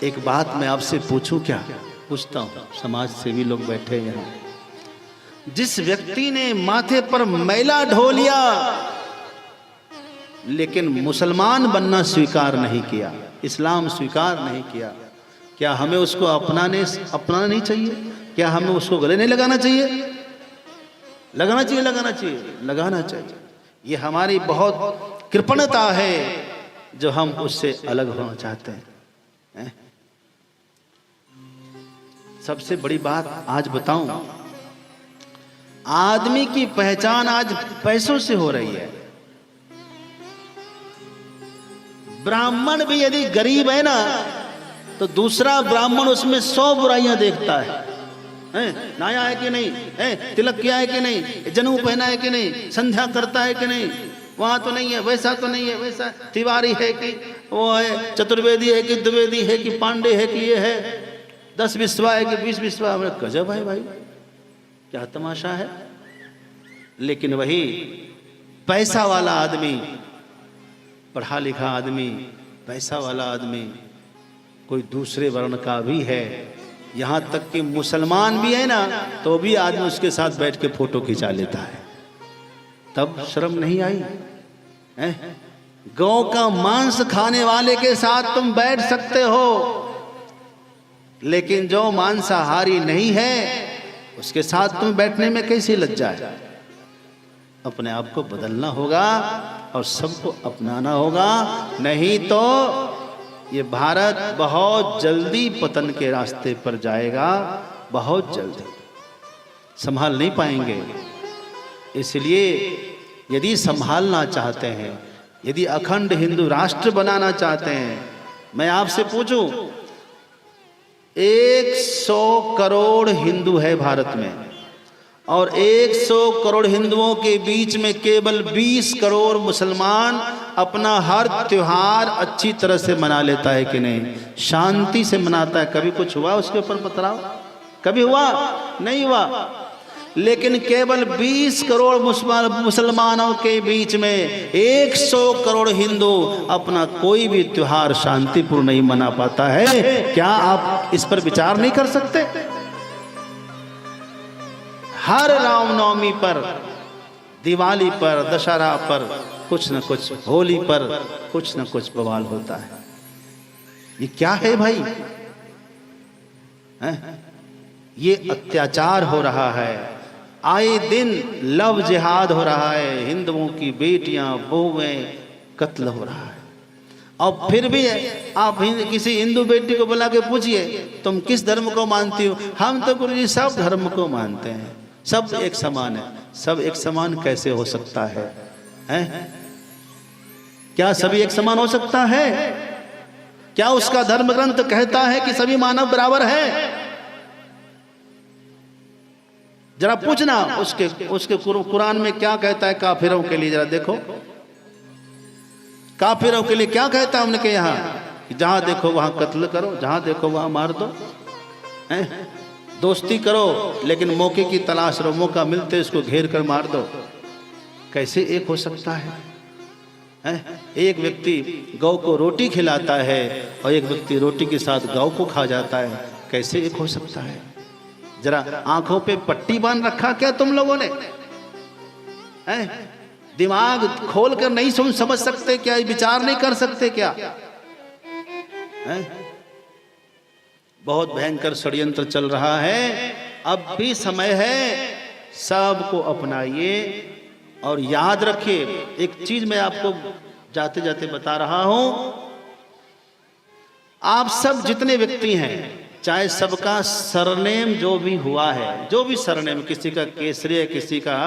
एक बात मैं आपसे पूछूं क्या? पूछता हूं, समाज सेवी लोग बैठे यहाँ। जिस व्यक्ति ने माथे पर मैला ढो लिया लेकिन मुसलमान बनना स्वीकार नहीं किया, इस्लाम स्वीकार नहीं किया, क्या हमें उसको अपनाना नहीं चाहिए? क्या हमें उसको गले नहीं लगाना चाहिए? लगाना चाहिए, लगाना चाहिए, लगाना चाहिए। ये हमारी बहुत कृपणता है जो हम उससे अलग होना चाहते हैं। सबसे बड़ी बात आज बताऊं, आदमी की पहचान आज पैसों से हो रही है। ब्राह्मण भी यदि गरीब है ना तो दूसरा ब्राह्मण उसमें 100 बुराइयां देखता है। नाया है कि नहीं, तिलक किया है कि नहीं, जनेऊ पहना है कि नहीं, संध्या करता है कि नहीं, वहां तो नहीं है, वैसा तो नहीं है, वैसा तिवारी है कि वो है, चतुर्वेदी है कि द्विवेदी है कि पांडे है कि ये है, 10 विश्वा है कि 20 विश्वा। गजब है भाई, क्या तमाशा है। लेकिन वही पैसा वाला आदमी, पढ़ा लिखा आदमी, पैसा वाला आदमी कोई दूसरे वर्ण का भी है, यहां तक कि मुसलमान भी है ना तो भी आदमी उसके साथ बैठ के फोटो खिंचा लेता है। तब शर्म नहीं आई? गौ का मांस खाने वाले के साथ तुम बैठ सकते हो, लेकिन जो मांसाहारी नहीं है उसके साथ तुम बैठने में कैसी लज्जा है? अपने आप को बदलना होगा और सबको अपनाना होगा, नहीं तो ये भारत बहुत जल्दी पतन के रास्ते पर जाएगा, बहुत जल्दी संभाल नहीं पाएंगे। इसलिए यदि संभालना चाहते हैं, यदि अखंड हिंदू राष्ट्र बनाना चाहते हैं, मैं आपसे पूछूं, 100 करोड़ हिंदू है भारत में और 100 करोड़ हिंदुओं के बीच में केवल 20 करोड़ मुसलमान अपना हर त्योहार अच्छी तरह से मना लेता है कि नहीं? शांति से मनाता है। कभी कुछ हुआ उसके ऊपर पथराव? कभी हुआ? नहीं हुआ। लेकिन केवल 20 करोड़ मुसलमानों के बीच में 100 करोड़ हिंदू अपना कोई भी त्योहार शांतिपूर्ण नहीं मना पाता है। क्या आप इस पर विचार नहीं कर सकते? हर रामनवमी पर, दिवाली पर, दशहरा पर कुछ न कुछ, होली पर कुछ न कुछ बवाल होता है। ये क्या है भाई? ये अत्याचार हो रहा है, आए दिन लव जिहाद हो रहा है, हिंदुओं की बेटियां बहुएं कत्ल हो रहा है। और फिर भी आप किसी हिंदू बेटी को बुला के पूछिए तुम किस धर्म को मानती हो? हम तो गुरुजी सब धर्म को मानते हैं, सब एक समान है। सब एक समान कैसे हो सकता है? क्या सभी एक समान हो सकता है? क्या उसका धर्म ग्रंथ कहता है कि सभी मानव बराबर है? जरा पूछना उसके कुरान में क्या कहता है काफिरों के लिए, जरा देखो काफिरों के लिए क्या कहता है उनके यहाँ। जहां देखो वहां कत्ल करो, जहां देखो वहां मार दो, दोस्ती करो लेकिन मौके की तलाश रो, मौका मिलते उसको घेर कर मार दो। कैसे एक हो सकता है? एक व्यक्ति गौ को रोटी खिलाता है और एक व्यक्ति रोटी के साथ गौ को खा जाता है, कैसे एक हो सकता है? जरा आंखों पे पट्टी बांध रखा क्या तुम लोगों ने? दिमाग खोल कर नहीं समझ सकते क्या? विचार नहीं कर सकते क्या? बहुत भयंकर षड्यंत्र चल रहा है। अब भी समय है, सबको अपनाइए और याद रखिए एक चीज मैं आपको जाते जाते बता रहा हूं। आप सब जितने व्यक्ति हैं, चाहे सबका सरनेम जो भी हुआ है, जो भी सरनेम, किसी का केसरी है, किसी का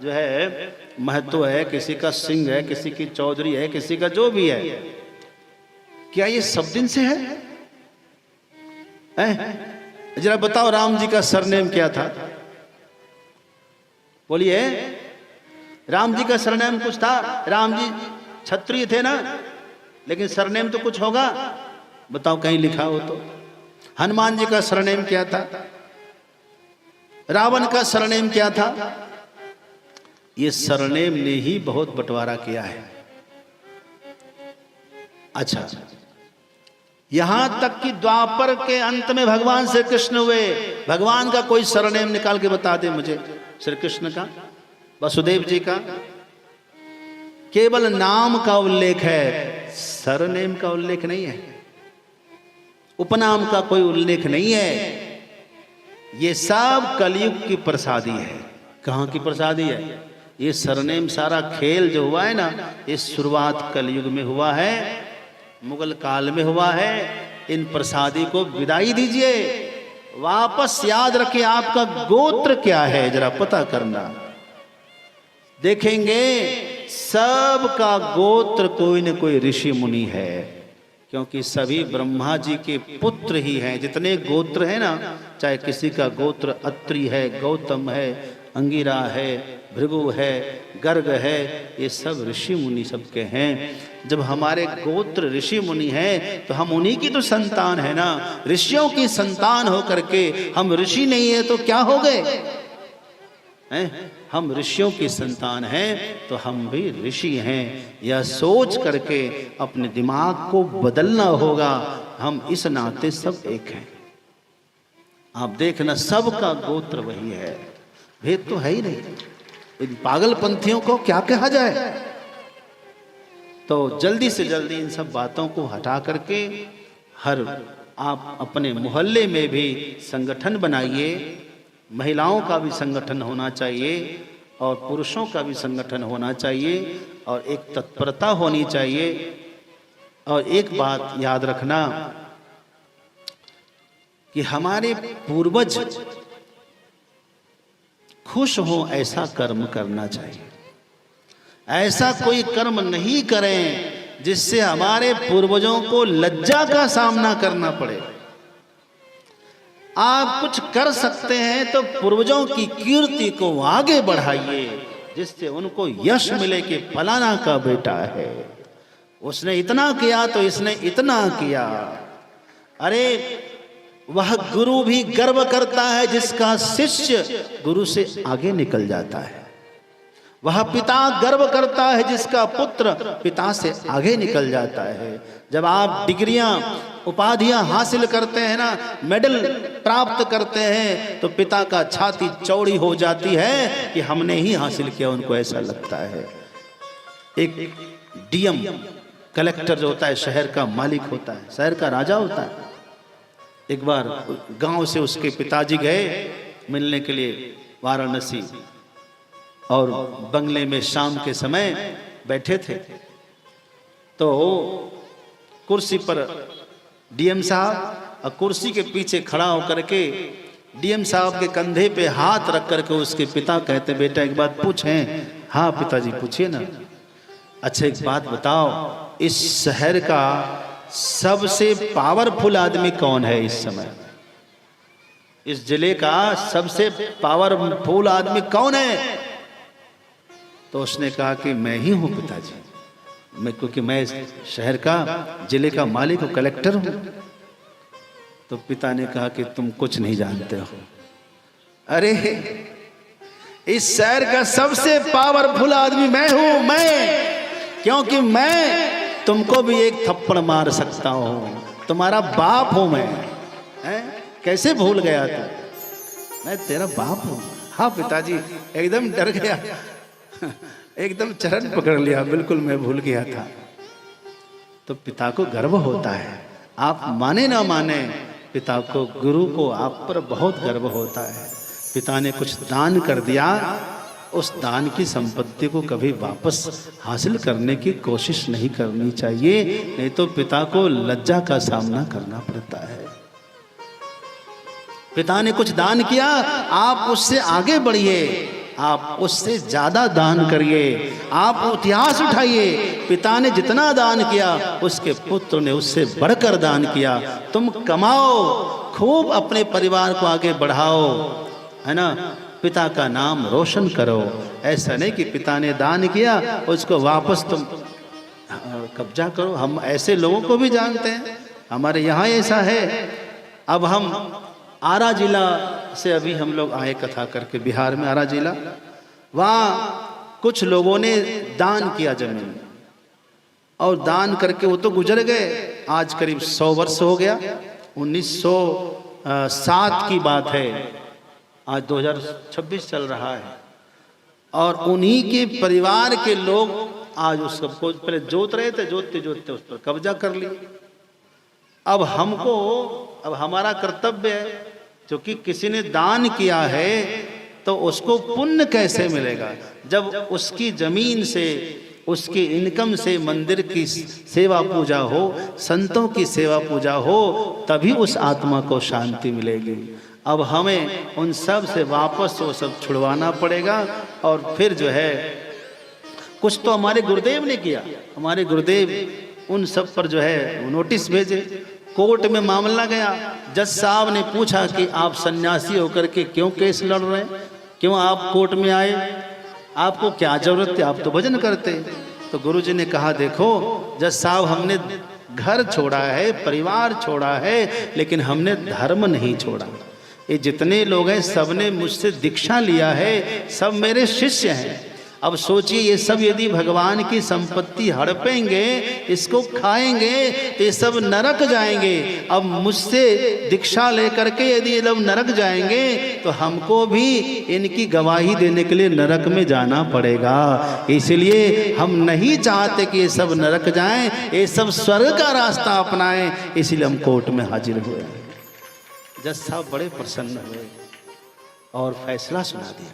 जो है महतो है, किसी का सिंह है, किसी की चौधरी है, किसी का जो भी है, क्या ये सब दिन से है? जरा बताओ राम जी का सरनेम क्या था? बोलिए, राम जी का सरनेम कुछ था? राम जी क्षत्रिय थे ना, लेकिन सरनेम तो कुछ होगा, बताओ कहीं लिखा हो तो। हनुमान जी का सरनेम क्या था? रावण का सरनेम क्या था? ये सरनेम ने ही बहुत बंटवारा किया है। अच्छा, यहां तक कि द्वापर के अंत में भगवान श्री कृष्ण हुए। भगवान का कोई सरनेम निकाल के बता दे मुझे, श्री कृष्ण का, वसुदेव जी का। केवल नाम का उल्लेख है, सरनेम का उल्लेख नहीं है, उपनाम का कोई उल्लेख नहीं है। ये सब कलयुग की प्रसादी है। कहां की प्रसादी है? ये सरनेम सारा खेल जो हुआ है ना, ये शुरुआत कलयुग में हुआ है, मुगल काल में हुआ है। इन प्रसादी को विदाई दीजिए, वापस याद रखें आपका गोत्र क्या है, जरा पता करना। देखेंगे सबका गोत्र कोई न कोई ऋषि मुनि है, क्योंकि सभी ब्रह्मा जी के पुत्र ही हैं। जितने गोत्र हैं ना, चाहे किसी का गोत्र अत्रि है, गौतम है, अंगिरा है, भृगु है, गर्ग है, ये सब ऋषि मुनि सबके हैं। जब हमारे गोत्र ऋषि मुनि हैं तो हम उन्हीं की तो संतान है ना। ऋषियों की संतान होकर के हम ऋषि नहीं है तो क्या हो गए हैं? हम ऋषियों की संतान हैं तो हम भी ऋषि हैं। यह सोच करके अपने दिमाग को बदलना होगा। हम इस नाते सब एक हैं। आप देखना, सबका गोत्र वही है, भेद तो है ही नहीं। इन पागलपंथियों को क्या कहा जाए? तो जल्दी से जल्दी इन सब बातों को हटा करके आप अपने मोहल्ले में भी संगठन बनाइए। महिलाओं का भी संगठन होना चाहिए और पुरुषों का भी संगठन होना चाहिए और एक तत्परता होनी चाहिए। और एक बात याद रखना कि हमारे पूर्वज खुश हो ऐसा कर्म करना चाहिए। ऐसा कोई कर्म नहीं करें जिससे हमारे पूर्वजों को लज्जा का सामना करना पड़े। आप कुछ कर सकते हैं तो पूर्वजों की कीर्ति को आगे बढ़ाइए, जिससे उनको यश मिले कि फलाना का बेटा है, उसने इतना किया तो इसने इतना किया। अरे वह गुरु भी गर्व करता है जिसका शिष्य गुरु से आगे निकल जाता है। वह पिता गर्व करता है जिसका पुत्र पिता से आगे निकल जाता है। जब आप डिग्रियां उपाधियां हासिल करते हैं ना, मेडल प्राप्त करते हैं, तो पिता का छाती चौड़ी हो जाती है कि हमने ही हासिल किया, उनको ऐसा लगता है। एक डीएम कलेक्टर जो होता है, शहर का मालिक होता है, शहर का राजा होता है। एक बार गांव से उसके पिताजी गए मिलने के लिए वाराणसी, और बंगले में शाम के समय बैठे थे तो कुर्सी पर डीएम साहब, और कुर्सी के पीछे खड़ा होकर के डीएम साहब के कंधे पे हाथ रख करके उसके पिता कहते, बेटा एक बात पूछें? हाँ पिताजी पूछिए ना। अच्छा एक बात बताओ, इस शहर का सबसे पावरफुल आदमी कौन है इस समय? इस जिले का सबसे पावरफुल आदमी कौन है? तो उसने कहा कि मैं ही हूं पिताजी, मैं, क्योंकि मैं शहर का जिले का मालिक हूं, कलेक्टर हूं। तो पिता ने कहा कि तुम कुछ नहीं जानते हो। अरे इस शहर का सबसे पावरफुल आदमी मैं हूं, मैं, क्योंकि मैं तुमको भी एक थप्पड़ मार सकता हूं, तुम्हारा बाप हूं मैं। कैसे भूल गया तू? मैं तेरा बाप हूं। हाँ पिताजी, एकदम डर गया, एकदम चरण पकड़ लिया, बिल्कुल मैं भूल गया था। तो पिता को गर्व होता है, आप माने ना माने, पिता को, गुरु को आप पर बहुत गर्व होता है। पिता ने कुछ दान कर दिया, उस दान की संपत्ति को कभी वापस हासिल करने की कोशिश नहीं करनी चाहिए, नहीं तो पिता को लज्जा का सामना करना पड़ता है। पिता ने कुछ दान किया, आप उससे आगे बढ़िए, आप उससे ज्यादा दान करिए, आप इतिहास उठाइए। पिता ने जितना दान किया उसके पुत्र ने उससे बढ़कर दान किया। तुम कमाओ, खूब अपने परिवार को आगे बढ़ाओ, है ना, पिता का नाम रोशन करो। ऐसा नहीं कि पिता ने दान किया उसको वापस तुम कब्जा करो। हम ऐसे लोगों को भी जानते हैं, हमारे यहाँ ऐसा है। अब हम आरा जिला से अभी हम लोग आए कथा करके, बिहार में आरा जिला, वहाँ कुछ लोगों ने दान किया जमीन, और दान करके वो तो गुजर गए, आज करीब 100 वर्ष हो गया। 1907 की बात है, आज 2026 चल रहा है, और उन्हीं के परिवार के लोग आज उस सबको पहले जोत रहे थे, जोतते जोतते उस पर कब्जा कर लिया। अब हमको, अब हमारा कर्तव्य है, क्योंकि किसी ने दान किया है तो उसको पुण्य कैसे मिलेगा? जब उसकी जमीन से, उसकी इनकम से मंदिर की सेवा पूजा हो, संतों की सेवा पूजा हो, तभी उस आत्मा को शांति मिलेगी। अब हमें उन सब से वापस वो सब छुड़वाना पड़ेगा। और फिर जो है, कुछ तो हमारे गुरुदेव ने किया, हमारे गुरुदेव उन सब पर जो है नोटिस भेजे। कोर्ट में मामला गया, जज साहब ने पूछा कि आप सन्यासी होकर के क्यों केस लड़ रहे हैं, क्यों आप कोर्ट में आए, आपको क्या जरूरत है, आप तो भजन करते। तो गुरुजी ने कहा, देखो जज साहब, हमने घर छोड़ा है, परिवार छोड़ा है, लेकिन हमने धर्म नहीं छोड़ा। ये जितने लोग हैं सबने मुझसे दीक्षा लिया है, सब मेरे शिष्य हैं। अब सोचिए, ये सब यदि भगवान की संपत्ति हड़पेंगे, इसको खाएंगे, तो ये सब नरक जाएंगे। अब मुझसे दीक्षा लेकर के यदि ये लोग नरक जाएंगे, तो हमको भी इनकी गवाही देने के लिए नरक में जाना पड़ेगा। इसलिए हम नहीं चाहते कि ये सब नरक जाएं, ये सब स्वर्ग का रास्ता अपनाएं, इसलिए हम कोर्ट में हाजिर हुए। जज साहब बड़े प्रसन्न हुए और फैसला सुना दिया।